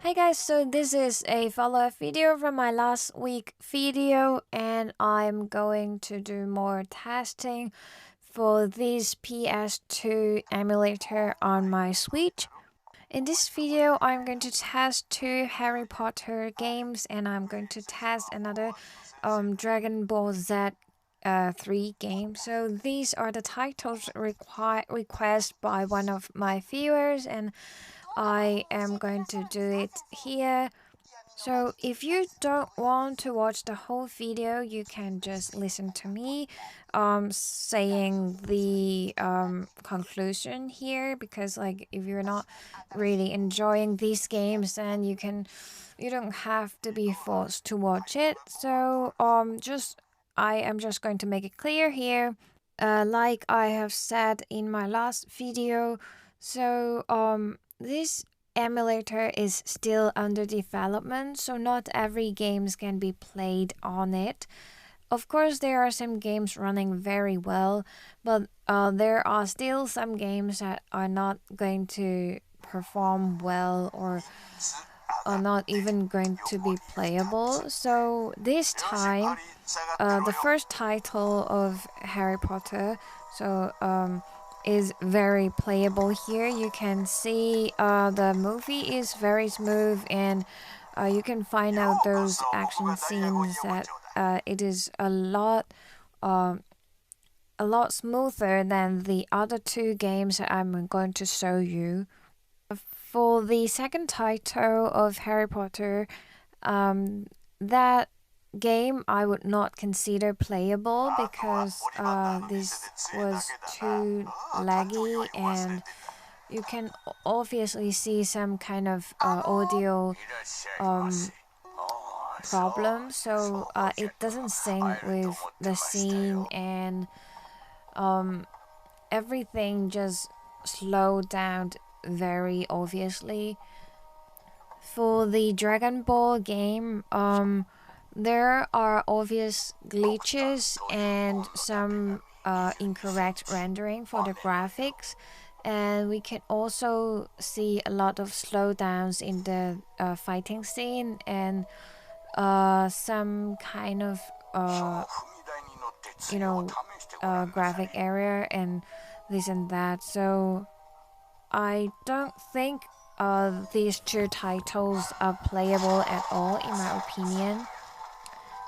Hi guys, so this is a follow-up video from my last week video and I'm going to do more testing for this PS2 emulator on my Switch. In this video, I'm going to test two Harry Potter games and I'm going to test another Dragon Ball Z 3 game. So these are the titles requested by one of my viewers and I am going to do it here. So if you don't want to watch the whole video, you can just listen to me saying the conclusion here, because like if you're not really enjoying these games, then you don't have to be forced to watch it. So I am just going to make it clear here, like I have said in my last video. So this emulator is still under development, so not every games can be played on it. Of course, there are some games running very well, but there are still some games that are not going to perform well or are not even going to be playable. So this time, the first title of Harry Potter, is very playable here. You can see the movie is very smooth, and you can find out those action scenes that it is a lot smoother than the other two games that I'm going to show you. For the second title of Harry Potter, that game I would not consider playable because this was too laggy, and you can obviously see some kind of audio problem, so it doesn't sync with the scene, and everything just slowed down very obviously. For the Dragon Ball game, there are obvious glitches and some incorrect rendering for the graphics, and we can also see a lot of slowdowns in the fighting scene and some kind of graphic error and this and that. So I don't think these two titles are playable at all, in my opinion.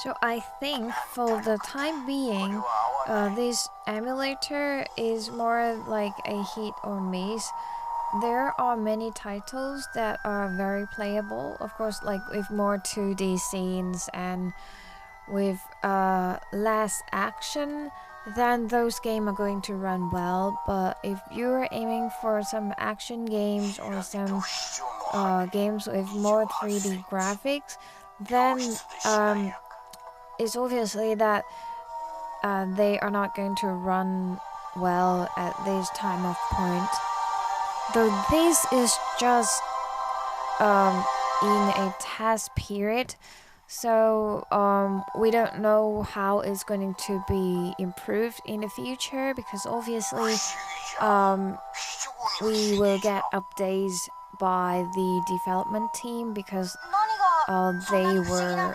So I think for the time being, this emulator is more like a hit or miss. There are many titles that are very playable, of course, like with more 2D scenes and with less action, then those games are going to run well. But if you're aiming for some action games or some games with more 3D graphics, then it's obviously that they are not going to run well at this time of point. Though this is just in a test period, so we don't know how it's going to be improved in the future, because obviously we will get updates by the development team, because they were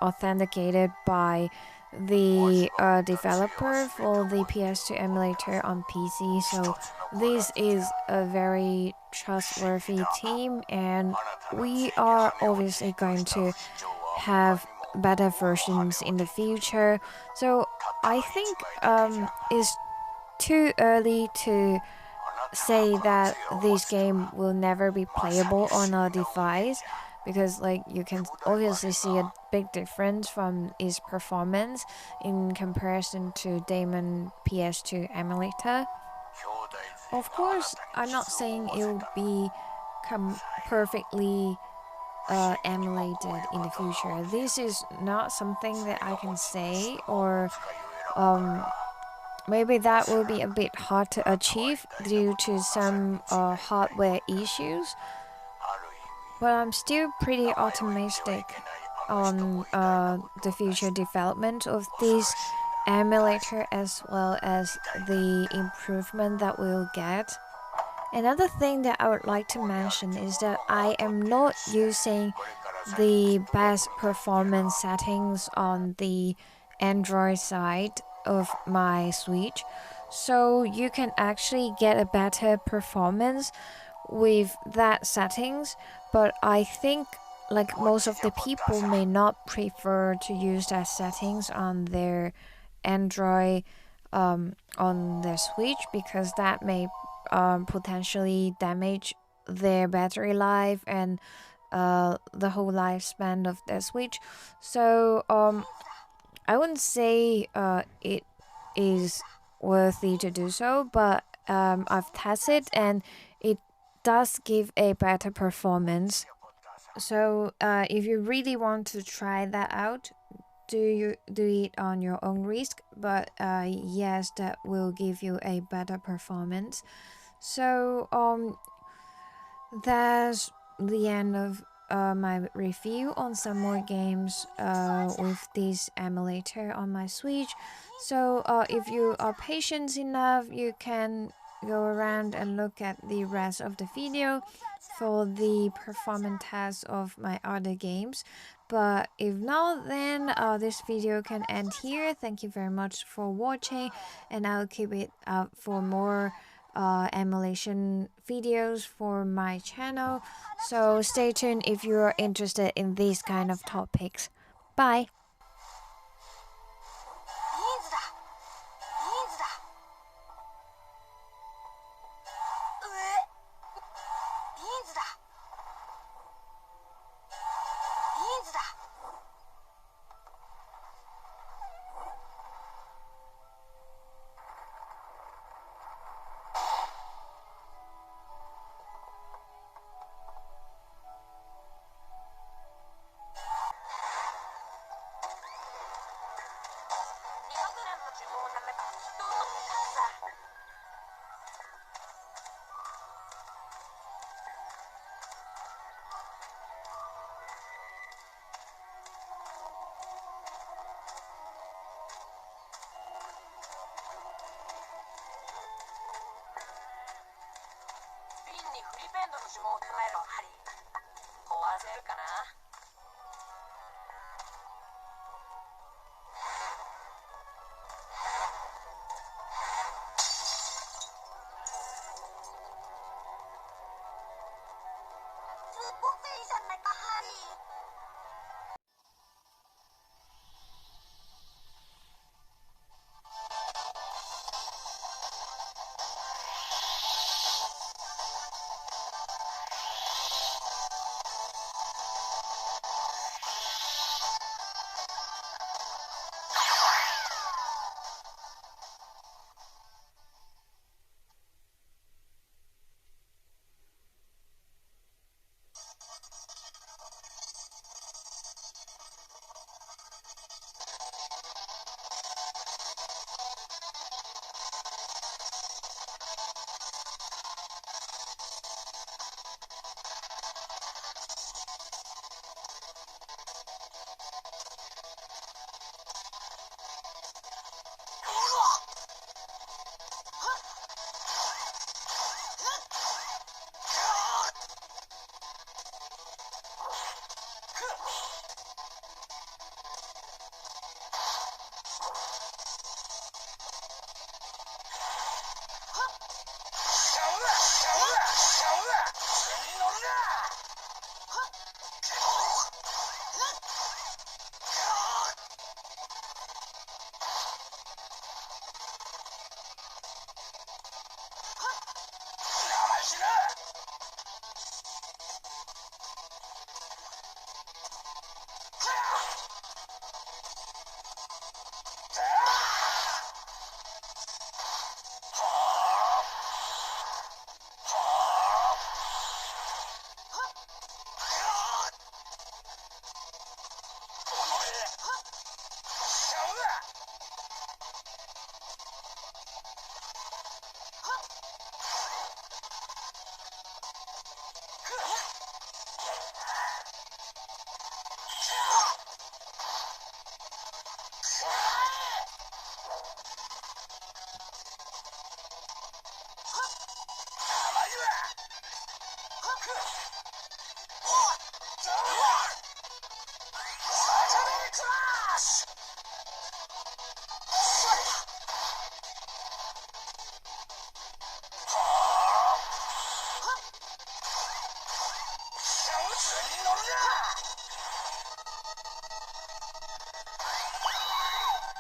authenticated by the developer for the PS2 emulator on PC. So this is a very trustworthy team, and we are obviously going to have better versions in the future. So I think it's too early to say that this game will never be playable on a device, because like you can obviously see a big difference from its performance in comparison to Damon PS2 emulator. Of course, I'm not saying it will be perfectly emulated in the future. This is not something that I can say, or maybe that will be a bit hard to achieve due to some hardware issues. But I'm still pretty optimistic on the future development of this emulator, as well as the improvement that we'll get. Another thing that I would like to mention is that I am not using the best performance settings on the Android side of my Switch. So you can actually get a better performance with that settings, but I think like most of the people may not prefer to use that settings on their Android on their Switch because that may potentially damage their battery life and the whole lifespan of their Switch. So I wouldn't say it is worthy to do so, but I've tested and it does give a better performance. So if you really want to try that out, do it on your own risk. But yes, that will give you a better performance. So that's the end of my review on some more games with this emulator on my Switch. So if you are patient enough, you can go around and look at the rest of the video for the performance test of my other games. But if not, then this video can end here. Thank you very much for watching, and I'll keep it up for more emulation videos for my channel. So stay tuned if you're interested in these kind of topics. Bye.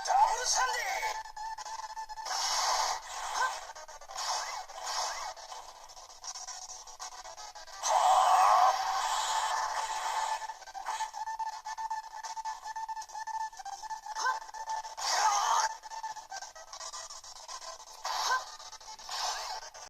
더블 3D